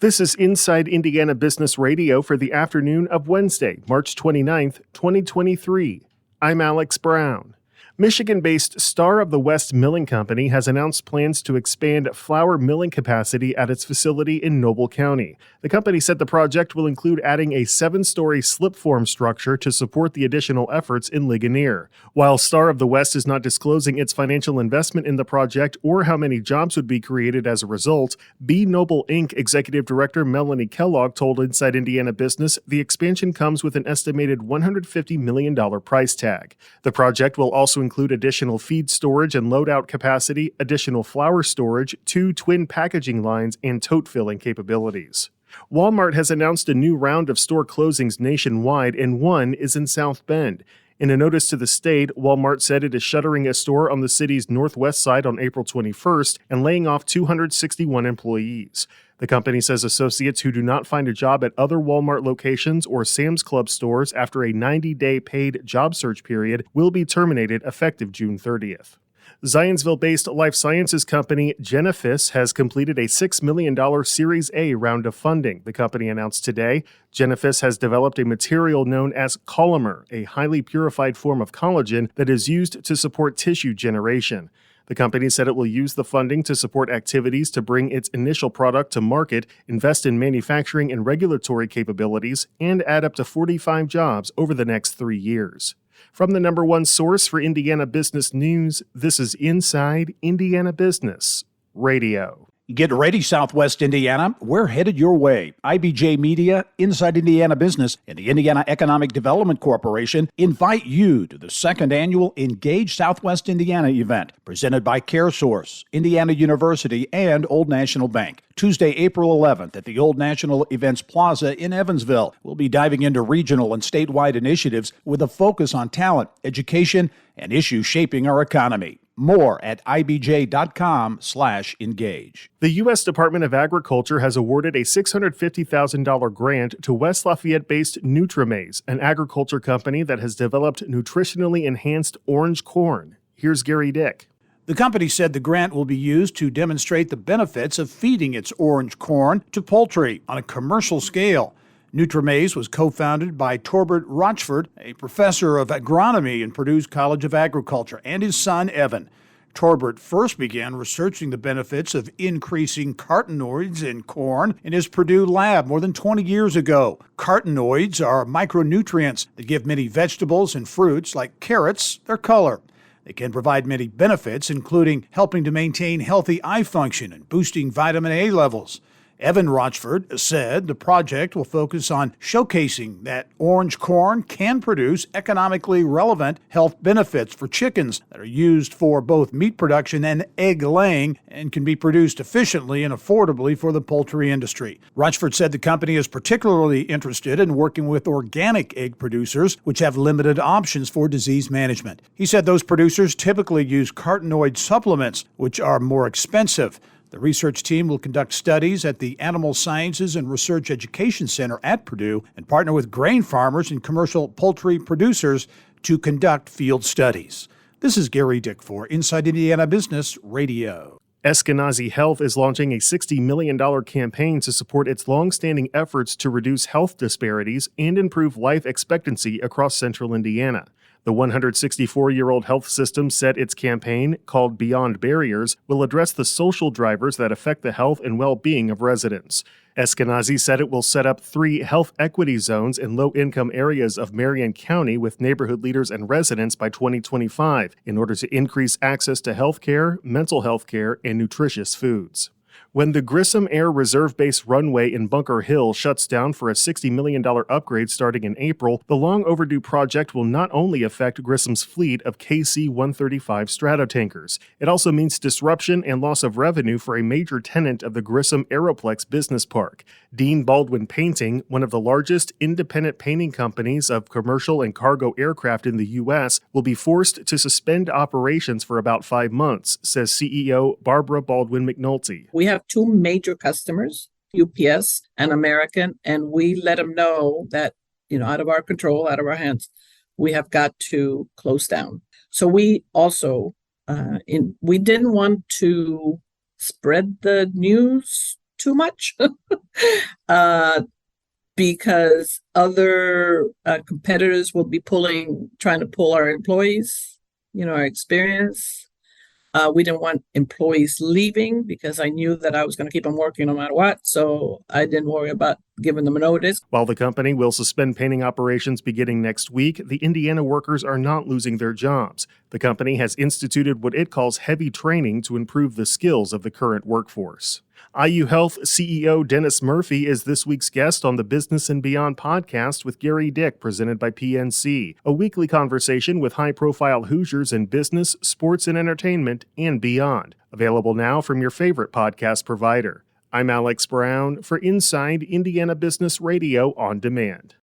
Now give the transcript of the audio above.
This is Inside Indiana Business Radio for the afternoon of Wednesday, March 29th, 2023. I'm Alex Brown. Michigan-based Star of the West Milling Company has announced plans to expand flour milling capacity at its facility in Noble County. The company said the project will include adding a 7-story slip-form structure to support the additional efforts in Ligonier. While Star of the West is not disclosing its financial investment in the project or how many jobs would be created as a result, B Noble Inc. Executive Director Melanie Kellogg told Inside Indiana Business the expansion comes with an estimated $150 million price tag. The project will also include additional feed storage and loadout capacity, additional flour storage, 2 twin packaging lines, and tote filling capabilities. Walmart has announced a new round of store closings nationwide, and one is in South Bend. In a notice to the state, Walmart said it is shuttering a store on the city's northwest side on April 21st and laying off 261 employees. The company says associates who do not find a job at other Walmart locations or Sam's Club stores after a 90-day paid job search period will be terminated effective June 30th. Zionsville-based life sciences company Genefis has completed a $6 million Series A round of funding, the company announced today. Genefis has developed a material known as Collamer, a highly purified form of collagen that is used to support tissue generation. The company said it will use the funding to support activities to bring its initial product to market, invest in manufacturing and regulatory capabilities, and add up to 45 jobs over the next 3 years. From the number one source for Indiana business news, this is Inside Indiana Business Radio. Get ready, Southwest Indiana. We're headed your way. IBJ Media, Inside Indiana Business, and the Indiana Economic Development Corporation invite you to the second annual Engage Southwest Indiana event, presented by CareSource, Indiana University, and Old National Bank. Tuesday, April 11th at the Old National Events Plaza in Evansville. We'll be diving into regional and statewide initiatives with a focus on talent, education, and issues shaping our economy. More at ibj.com/engage. The U.S. Department of Agriculture has awarded a $650,000 grant to West Lafayette-based Nutrimaize, an agriculture company that has developed nutritionally enhanced orange corn. Here's Gary Dick. The company said the grant will be used to demonstrate the benefits of feeding its orange corn to poultry on a commercial scale. Nutrimaize was co-founded by Torbert Rochford, a professor of agronomy in Purdue's College of Agriculture, and his son, Evan. Torbert first began researching the benefits of increasing carotenoids in corn in his Purdue lab more than 20 years ago. Carotenoids are micronutrients that give many vegetables and fruits, like carrots, their color. They can provide many benefits, including helping to maintain healthy eye function and boosting vitamin A levels. Evan Rochford said the project will focus on showcasing that orange corn can produce economically relevant health benefits for chickens that are used for both meat production and egg laying and can be produced efficiently and affordably for the poultry industry. Rochford said the company is particularly interested in working with organic egg producers, which have limited options for disease management. He said those producers typically use carotenoid supplements, which are more expensive. The research team will conduct studies at the Animal Sciences and Research Education Center at Purdue and partner with grain farmers and commercial poultry producers to conduct field studies. This is Gary Dick for Inside Indiana Business Radio. Eskenazi Health is launching a $60 million campaign to support its long-standing efforts to reduce health disparities and improve life expectancy across central Indiana. The 164-year-old health system said its campaign, called Beyond Barriers, will address the social drivers that affect the health and well-being of residents. Eskenazi said it will set up 3 health equity zones in low-income areas of Marion County with neighborhood leaders and residents by 2025 in order to increase access to health care, mental health care, and nutritious foods. When the Grissom Air Reserve Base runway in Bunker Hill shuts down for a $60 million upgrade starting in April, the long-overdue project will not only affect Grissom's fleet of KC-135 Stratotankers. It also means disruption and loss of revenue for a major tenant of the Grissom Aeroplex Business Park. Dean Baldwin Painting, one of the largest independent painting companies of commercial and cargo aircraft in the U.S., will be forced to suspend operations for about 5 months, says CEO Barbara Baldwin McNulty. We have 2 major customers, UPS and American, and we let them know that, out of our control, out of our hands, we have got to close down. So we also, we didn't want to spread the news too much because other competitors will be trying to pull our employees, our experience. We didn't want employees leaving because I knew that I was going to keep them working no matter what. So I didn't worry about giving them a notice. While the company will suspend painting operations beginning next week, the Indiana workers are not losing their jobs. The company has instituted what it calls heavy training to improve the skills of the current workforce. IU Health CEO Dennis Murphy is this week's guest on the Business and Beyond podcast with Gary Dick, presented by PNC, a weekly conversation with high-profile Hoosiers in business, sports, and entertainment, and beyond. Available now from your favorite podcast provider. I'm Alex Brown for Inside Indiana Business Radio on Demand.